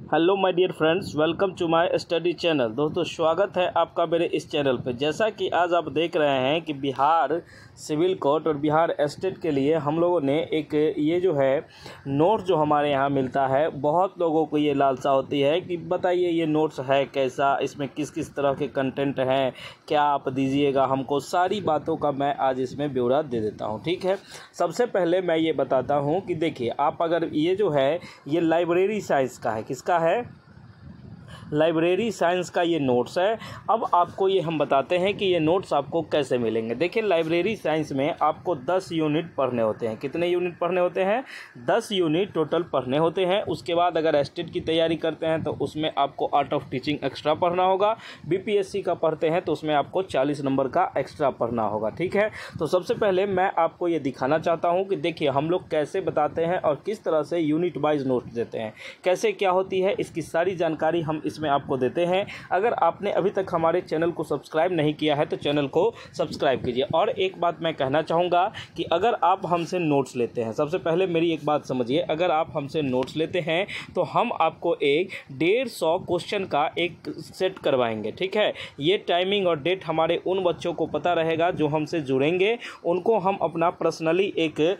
Hello my dear friends, welcome to my study channel. दोस्तों, स्वागत है आपका मेरे इस चैनल पे। जैसा कि आज आप देख रहे हैं कि बिहार सिविल कोर्ट और बिहार स्टेट के लिए हम लोगों ने एक ये जो है नोट्स जो हमारे यहाँ मिलता है, बहुत लोगों को ये लालसा होती है कि बताइए ये नोट्स है कैसा, इसमें किस किस तरह के कंटेंट हैं, क्या आप दीजिएगा हमको। सारी बातों का मैं आज इसमें ब्यौरा दे देता हूँ। ठीक है, सबसे पहले मैं ये बताता हूँ कि देखिए, आप अगर ये जो है ये लाइब्रेरी साइंस का है, किसका है, लाइब्रेरी साइंस का ये नोट्स है। अब आपको ये हम बताते हैं कि ये नोट्स आपको कैसे मिलेंगे। देखिए, लाइब्रेरी साइंस में आपको 10 यूनिट पढ़ने होते हैं। कितने यूनिट पढ़ने होते हैं? 10 यूनिट टोटल पढ़ने होते हैं। उसके बाद अगर एस्टेट की तैयारी करते हैं तो उसमें आपको आर्ट ऑफ टीचिंग एक्स्ट्रा पढ़ना होगा। बीपीएससी का पढ़ते हैं तो उसमें आपको 40 नंबर का एक्स्ट्रा पढ़ना होगा। ठीक है, तो सबसे पहले मैं आपको ये दिखाना चाहता हूँ कि देखिए हम लोग कैसे बताते हैं और किस तरह से यूनिट वाइज नोट्स देते हैं, कैसे क्या होती है, इसकी सारी जानकारी हम इसमें आपको देते हैं। अगर आपने अभी तक हमारे चैनल को सब्सक्राइब नहीं किया है तो चैनल को सब्सक्राइब कीजिए। और एक बात मैं कहना चाहूँगा कि अगर आप हमसे नोट्स लेते हैं, सबसे पहले मेरी एक बात समझिए, अगर आप हमसे नोट्स लेते हैं तो हम आपको एक 150 क्वेश्चन का एक सेट करवाएंगे। ठीक है, ये टाइमिंग और डेट हमारे उन बच्चों को पता रहेगा जो हमसे जुड़ेंगे। उनको हम अपना पर्सनली 150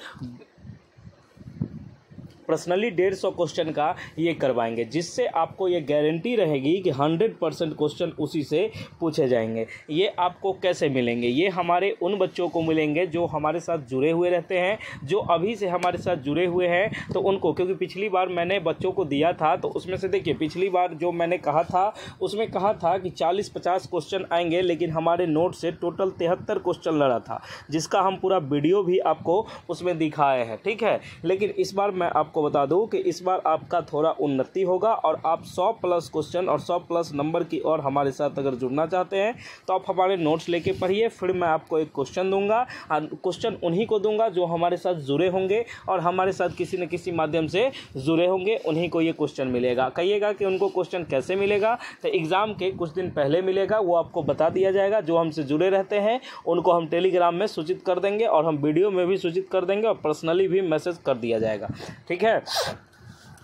क्वेश्चन का ये करवाएंगे, जिससे आपको ये गारंटी रहेगी कि 100% क्वेश्चन उसी से पूछे जाएंगे। ये आपको कैसे मिलेंगे? ये हमारे उन बच्चों को मिलेंगे जो हमारे साथ जुड़े हुए रहते हैं, जो अभी से हमारे साथ जुड़े हुए हैं। तो उनको, क्योंकि पिछली बार मैंने बच्चों को दिया था तो उसमें से देखिए, पिछली बार जो मैंने कहा था उसमें कहा था कि 40-50 क्वेश्चन आएंगे, लेकिन हमारे नोट से टोटल 73 क्वेश्चन लड़ा था, जिसका हम पूरा वीडियो भी आपको उसमें दिखाए हैं। ठीक है, लेकिन इस बार मैं आपको बता दूं कि इस बार आपका थोड़ा उन्नति होगा और आप 100+ क्वेश्चन और 100+ नंबर की और हमारे साथ अगर जुड़ना चाहते हैं तो आप हमारे नोट्स लेके पढ़िए। फिर मैं आपको एक क्वेश्चन दूंगा और क्वेश्चन उन्हीं को दूंगा जो हमारे साथ जुड़े होंगे और हमारे साथ किसी न किसी माध्यम से जुड़े होंगे, उन्हीं को ये क्वेश्चन मिलेगा। कहिएगा कि उनको क्वेश्चन कैसे मिलेगा, तो एग्ज़ाम के कुछ दिन पहले मिलेगा, वो आपको बता दिया जाएगा। जो हमसे जुड़े रहते हैं उनको हम टेलीग्राम में सूचित कर देंगे और हम वीडियो में भी सूचित कर देंगे और पर्सनली भी मैसेज कर दिया जाएगा। ठीक है,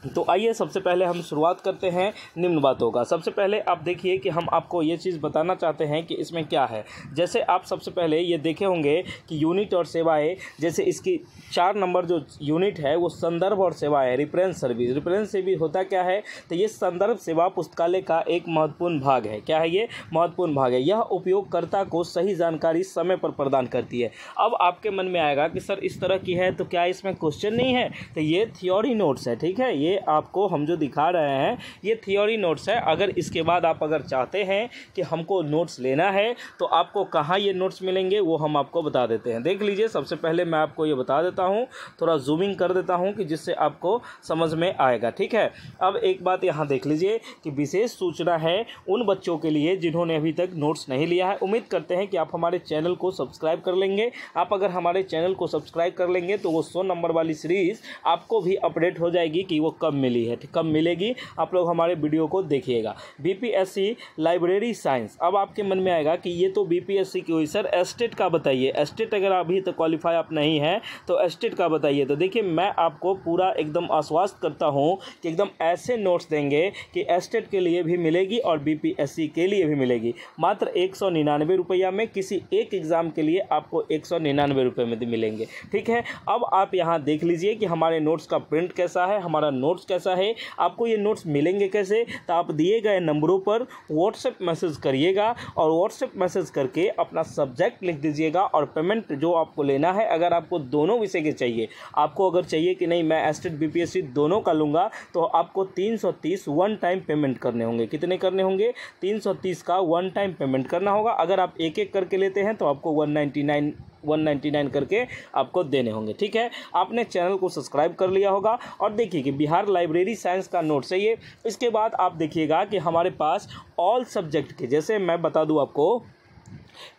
तो आइए सबसे पहले हम शुरुआत करते हैं निम्न बातों का। सबसे पहले आप देखिए कि हम आपको ये चीज़ बताना चाहते हैं कि इसमें क्या है। जैसे आप सबसे पहले ये देखे होंगे कि यूनिट और सेवाएं, जैसे इसकी 4 नंबर जो यूनिट है वो संदर्भ और सेवाएं, रेफरेंस सर्विस। रेफरेंस सर्विस होता क्या है? तो ये संदर्भ सेवा पुस्तकालय का एक महत्वपूर्ण भाग है। क्या है ये? महत्वपूर्ण भाग है। यह उपयोगकर्ता को सही जानकारी समय पर प्रदान करती है। अब आपके मन में आएगा कि सर इस तरह की है तो क्या इसमें क्वेश्चन नहीं है? तो ये थियोरी नोट्स है। ठीक है, ये आपको हम जो दिखा रहे हैं ये थियोरी नोट्स है। अगर इसके बाद आप अगर चाहते हैं कि हमको नोट्स लेना है तो आपको कहाँ ये नोट्स मिलेंगे वो हम आपको बता देते हैं। देख लीजिए, सबसे पहले मैं आपको ये बता देता हूँ, थोड़ा जूमिंग कर देता हूँ कि जिससे आपको समझ में आएगा। ठीक है, अब एक बात यहाँ देख लीजिए कि विशेष सूचना है उन बच्चों के लिए जिन्होंने अभी तक नोट्स नहीं लिया है। उम्मीद करते हैं कि आप हमारे चैनल को सब्सक्राइब कर लेंगे। आप अगर हमारे चैनल को सब्सक्राइब कर लेंगे तो वो 100 नंबर वाली सीरीज़ आपको भी अपडेट हो जाएगी कि वो कब मिली है, कब मिलेगी। आप लोग हमारे वीडियो को देखिएगा। BPSC library science. अब आपके मन में आएगा कि ये तो बीपीएससी की हुई, सर एस्टेट का बताइए। एस्टेट अगर अभी तक क्वालिफाई आप नहीं है तो एस्टेट का बताइए। तो देखिए, मैं आपको पूरा एकदम आश्वस्त करता हूँ कि एकदम ऐसे नोट्स देंगे कि एस्टेट के लिए भी मिलेगी और बीपीएससी के लिए भी मिलेगी। मात्र 199 रुपया में किसी एक एग्ज़ाम के लिए आपको 199 रुपये में मिलेंगे। ठीक है, अब आप यहाँ देख लीजिए कि हमारे नोट्स का प्रिंट कैसा है, हमारा नोट्स कैसा है, आपको ये नोट्स मिलेंगे कैसे। तो आप दिए गए नंबरों पर व्हाट्सएप मैसेज करिएगा और व्हाट्सएप मैसेज करके अपना सब्जेक्ट लिख दीजिएगा और पेमेंट जो आपको लेना है, अगर आपको दोनों विषय के चाहिए, आपको अगर चाहिए कि नहीं मैं एस्टेट बीपीएससी दोनों का लूँगा, तो आपको 330 वन टाइम पेमेंट करने होंगे। कितने करने होंगे? 330 का वन टाइम पेमेंट करना होगा। अगर आप एक एक करके लेते हैं तो आपको 199 करके आपको देने होंगे। ठीक है, आपने चैनल को सब्सक्राइब कर लिया होगा। और देखिए कि बिहार लाइब्रेरी साइंस का नोट्स है ये। इसके बाद आप देखिएगा कि हमारे पास ऑल सब्जेक्ट के, जैसे मैं बता दूं आपको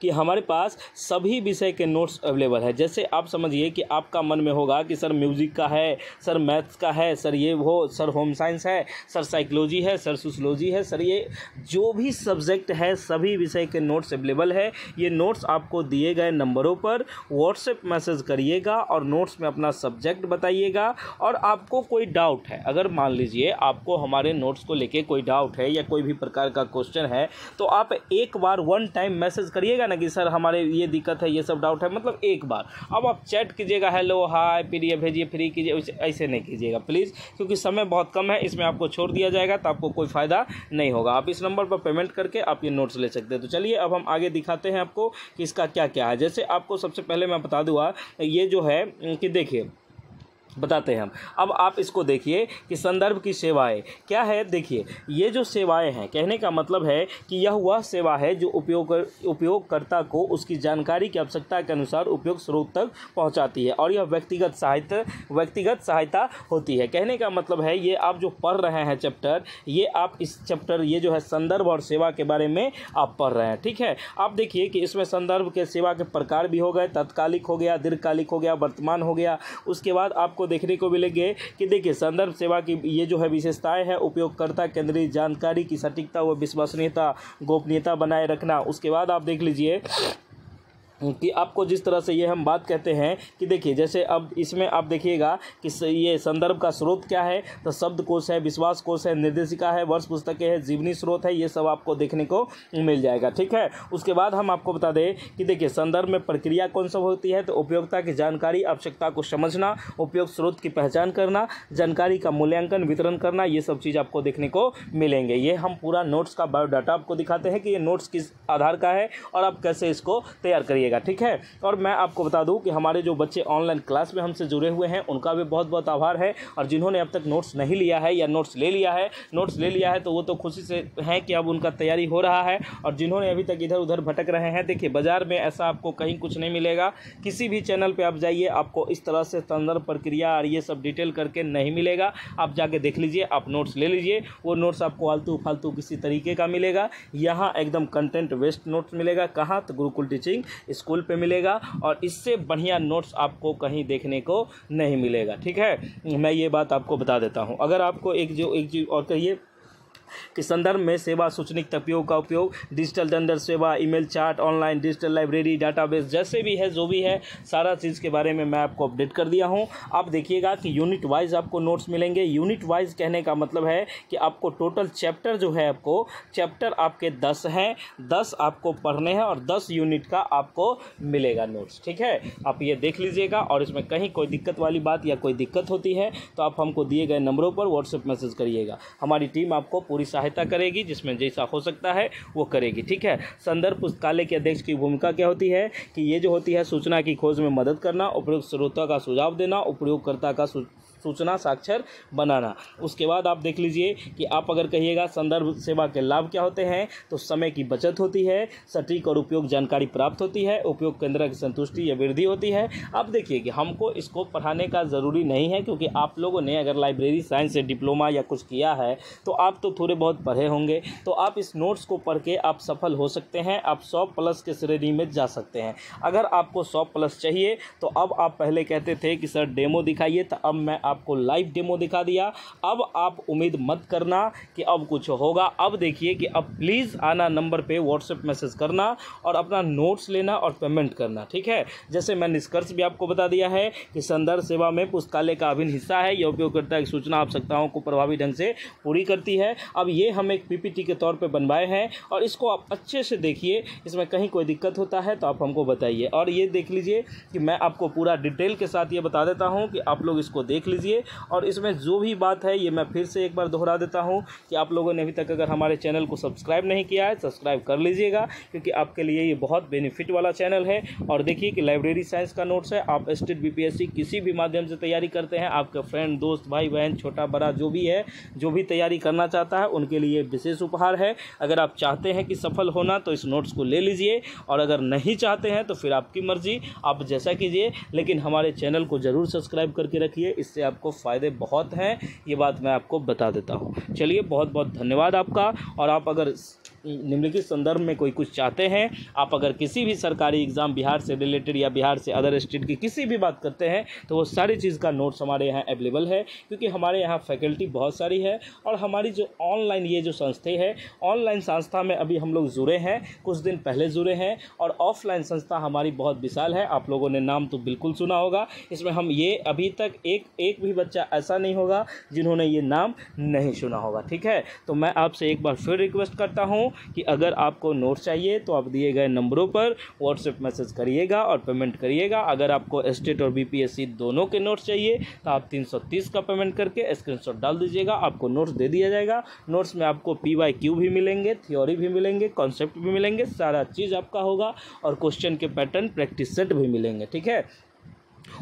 कि हमारे पास सभी विषय के नोट्स अवेलेबल है। जैसे आप समझिए कि आपका मन में होगा कि सर म्यूज़िक का है, सर मैथ्स का है, सर ये वो, सर होम साइंस है, सर साइकोलॉजी है, सर सोशलॉजी है, सर ये जो भी सब्जेक्ट है सभी विषय के नोट्स अवेलेबल है। ये नोट्स आपको दिए गए नंबरों पर व्हाट्सएप मैसेज करिएगा और नोट्स में अपना सब्जेक्ट बताइएगा। और आपको कोई डाउट है, अगर मान लीजिए आपको हमारे नोट्स को लेके कोई डाउट है या कोई भी प्रकार का क्वेश्चन है, तो आप एक बार वन टाइम मैसेज करिएगा ना कि सर हमारे ये दिक्कत है, ये सब डाउट है, मतलब एक बार। अब आप चैट कीजिएगा, हेलो हाय PDF भेजिए, फ्री कीजिए, ऐसे नहीं कीजिएगा प्लीज़, क्योंकि समय बहुत कम है, इसमें आपको छोड़ दिया जाएगा तो आपको कोई फ़ायदा नहीं होगा। आप इस नंबर पर पेमेंट करके आप ये नोट्स ले सकते हैं। तो चलिए अब हम आगे दिखाते हैं आपको कि इसका क्या क्या है। जैसे आपको सबसे पहले मैं बता दूँगा, ये जो है कि देखिए बताते हैं हम। अब आप इसको देखिए कि संदर्भ की सेवाएं क्या है। देखिए ये जो सेवाएं हैं, कहने का मतलब है कि यह वह सेवा है जो उपयोगकर्ता को उसकी जानकारी की आवश्यकता के अनुसार उपयोग स्रोत तक पहुंचाती है, और यह व्यक्तिगत सहायता होती है। कहने का मतलब है ये आप जो पढ़ रहे हैं चैप्टर, ये आप इस चैप्टर ये जो है संदर्भ और सेवा के बारे में आप पढ़ रहे हैं, ठीक है। आप देखिए कि इसमें संदर्भ के सेवा के प्रकार भी हो गए, तत्कालिक हो गया, दीर्घकालिक हो गया, वर्तमान हो गया। उसके बाद आपको देखने को मिलेंगे कि देखिए संदर्भ सेवा की ये जो है विशेषताएं हैं, उपयोगकर्ता केंद्रित जानकारी की सटीकता व विश्वसनीयता, गोपनीयता बनाए रखना। उसके बाद आप देख लीजिए कि आपको जिस तरह से ये हम बात कहते हैं कि देखिए जैसे अब इसमें आप देखिएगा कि ये संदर्भ का स्रोत क्या है, तो शब्दकोश है, विश्वास कोश है, निर्देशिका है, वर्ष पुस्तकें है, जीवनी स्रोत है, ये सब आपको देखने को मिल जाएगा, ठीक है। उसके बाद हम आपको बता दें कि देखिए संदर्भ में प्रक्रिया कौन सा होती है, तो उपयोगिता की जानकारी, आवश्यकता को समझना, उपयोग स्रोत की पहचान करना, जानकारी का मूल्यांकन वितरण करना, ये सब चीज़ आपको देखने को मिलेंगे। ये हम पूरा नोट्स का बायोडाटा आपको दिखाते हैं कि ये नोट्स किस आधार का है और आप कैसे इसको तैयार करिएगा, ठीक है। और मैं आपको बता दूं कि हमारे जो बच्चे ऑनलाइन क्लास में हमसे जुड़े हुए हैं उनका भी बहुत बहुत आभार है, और जिन्होंने अब तक नोट्स नहीं लिया है या नोट्स ले लिया है तो वो तो खुशी से हैं कि अब उनका तैयारी हो रहा है। और जिन्होंने अभी तक इधर उधर भटक रहे हैं, देखिए बाजार में ऐसा आपको कहीं कुछ नहीं मिलेगा, किसी भी चैनल पे आप जाइए आपको इस तरह से संदर्भ प्रक्रिया और ये सब डिटेल करके नहीं मिलेगा। आप जाके देख लीजिए, आप नोट्स ले लीजिए, वो नोट्स आपको आलतू फालतू किसी तरीके का मिलेगा। यहाँ एकदम कंटेंट वेस्ट नोट्स मिलेगा। कहाँ? तो गुरुकुल टीचिंग स्कूल पे मिलेगा, और इससे बढ़िया नोट्स आपको कहीं देखने को नहीं मिलेगा, ठीक है। मैं ये बात आपको बता देता हूँ। अगर आपको एक चीज़ और कहिए कि संदर्भ में सेवा सूचनिक तकनीकों का उपयोग, डिजिटल जनरल सेवा, email chart, online digital library, database, जैसे भी है जो भी है सारा चीज़ के बारे में मैं आपको अपडेट कर दिया हूँ। आप देखिएगा कि यूनिट वाइज आपको नोट्स मिलेंगे। यूनिट वाइज कहने का मतलब है कि आपको टोटल चैप्टर जो है, आपको चैप्टर आपके 10 हैं, 10 आपको पढ़ने हैं और 10 यूनिट का आपको मिलेगा नोट्स, ठीक है। आप ये देख लीजिएगा, और इसमें कहीं कोई दिक्कत वाली बात या कोई दिक्कत होती है तो आप हमको दिए गए नंबरों पर व्हाट्सएप मैसेज करिएगा। हमारी टीम आपको पूरी सहायता करेगी, जिसमें जैसा हो सकता है वो करेगी, ठीक है। संदर्भ पुस्तकालय के अध्यक्ष की भूमिका क्या होती है कि ये जो होती है सूचना की खोज में मदद करना, उपयुक्त स्रोतों का सुझाव देना, उपयोगकर्ता का सूचना साक्षर बनाना। उसके बाद आप देख लीजिए कि आप अगर कहिएगा संदर्भ सेवा के लाभ क्या होते हैं, तो समय की बचत होती है, सटीक और उपयोग जानकारी प्राप्त होती है, उपयोग केंद्र की संतुष्टि या वृद्धि होती है। आप देखिए कि हमको इसको पढ़ाने का ज़रूरी नहीं है, क्योंकि आप लोगों ने अगर लाइब्रेरी साइंस से डिप्लोमा या कुछ किया है तो आप तो थोड़े बहुत पढ़े होंगे, तो आप इस नोट्स को पढ़ के आप सफल हो सकते हैं। आप 100+ के श्रेणी में जा सकते हैं। अगर आपको 100+ चाहिए तो अब आप पहले कहते थे कि सर डेमो दिखाइए, तो अब मैं आपको लाइव डेमो दिखा दिया। अब आप उम्मीद मत करना कि अब कुछ होगा। अब देखिए कि अब प्लीज़ आना नंबर पे व्हाट्सएप मैसेज करना और अपना नोट्स लेना और पेमेंट करना, ठीक है। जैसे मैं निष्कर्ष भी आपको बता दिया है कि संदर्भ सेवा में पुस्तकालय का अभिन्न हिस्सा है। यह उपयोगकर्ता की सूचना आवश्यकताओं को प्रभावी ढंग से पूरी करती है। अब ये हम एक PPT के तौर पर बनवाए हैं, और इसको आप अच्छे से देखिए। इसमें कहीं कोई दिक्कत होता है तो आप हमको बताइए। और ये देख लीजिए कि मैं आपको पूरा डिटेल के साथ ये बता देता हूँ कि आप लोग इसको देख लीजिए। और इसमें जो भी बात है ये मैं फिर से एक बार दोहरा देता हूँ कि आप लोगों ने अभी तक अगर हमारे चैनल को सब्सक्राइब नहीं किया है, सब्सक्राइब कर लीजिएगा, क्योंकि आपके लिए ये बहुत बेनिफिट वाला चैनल है। और देखिए कि लाइब्रेरी साइंस का नोट्स है। आप स्टेट BPSC किसी भी माध्यम से तैयारी करते हैं, आपके फ्रेंड, दोस्त, भाई बहन, छोटा बड़ा जो भी है, जो भी तैयारी करना चाहता है, उनके लिए विशेष उपहार है। अगर आप चाहते हैं कि सफल होना तो इस नोट्स को ले लीजिए, और अगर नहीं चाहते हैं तो फिर आपकी मर्जी, आप जैसा कीजिए। लेकिन हमारे चैनल को ज़रूर सब्सक्राइब करके रखिए, इससे आपको फ़ायदे बहुत हैं। ये बात मैं आपको बता देता हूँ। चलिए, बहुत बहुत धन्यवाद आपका। और आप अगर निम्नलिखित संदर्भ में कोई कुछ चाहते हैं, आप अगर किसी भी सरकारी एग्ज़ाम बिहार से रिलेटेड या बिहार से अदर स्टेट की किसी भी बात करते हैं तो वो सारी चीज़ का नोट्स हमारे यहाँ अवेलेबल है, क्योंकि हमारे यहाँ फैकल्टी बहुत सारी है और हमारी जो ऑनलाइन ये जो संस्था है, ऑनलाइन संस्था में अभी हम लोग जुड़े हैं, कुछ दिन पहले जुड़े हैं और ऑफलाइन संस्था हमारी बहुत विशाल है। आप लोगों ने नाम तो बिल्कुल सुना होगा, इसमें हम ये अभी तक एक भी बच्चा ऐसा नहीं होगा जिन्होंने ये नाम नहीं सुना होगा। ठीक है, तो मैं आपसे एक बार फिर रिक्वेस्ट करता हूँ कि अगर आपको नोट चाहिए तो आप दिए गए नंबरों पर व्हाट्सएप मैसेज करिएगा और पेमेंट करिएगा। अगर आपको स्टेट और बीपीएससी दोनों के नोट्स चाहिए तो आप 330 का पेमेंट करके स्क्रीनशॉट डाल दीजिएगा, आपको नोट्स दे दिया जाएगा। नोट्स में आपको PYQ भी मिलेंगे, थ्योरी भी मिलेंगे, कॉन्सेप्ट भी मिलेंगे, सारा चीज़ आपका होगा और क्वेश्चन के पैटर्न प्रैक्टिस सेट भी मिलेंगे। ठीक है,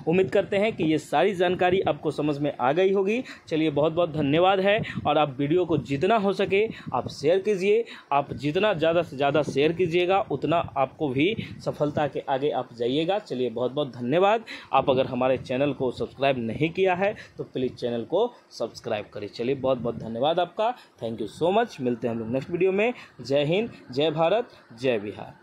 उम्मीद करते हैं कि ये सारी जानकारी आपको समझ में आ गई होगी। चलिए, बहुत बहुत धन्यवाद है और आप वीडियो को जितना हो सके आप शेयर कीजिए। आप जितना ज़्यादा से ज़्यादा शेयर कीजिएगा उतना आपको भी सफलता के आगे आप जाइएगा। चलिए, बहुत बहुत धन्यवाद। आप अगर हमारे चैनल को सब्सक्राइब नहीं किया है तो प्लीज़ चैनल को सब्सक्राइब करिए। चलिए, बहुत बहुत धन्यवाद आपका। Thank you so much. मिलते हैं हम लोग नेक्स्ट वीडियो में। जय हिंद, जय भारत, जय बिहार।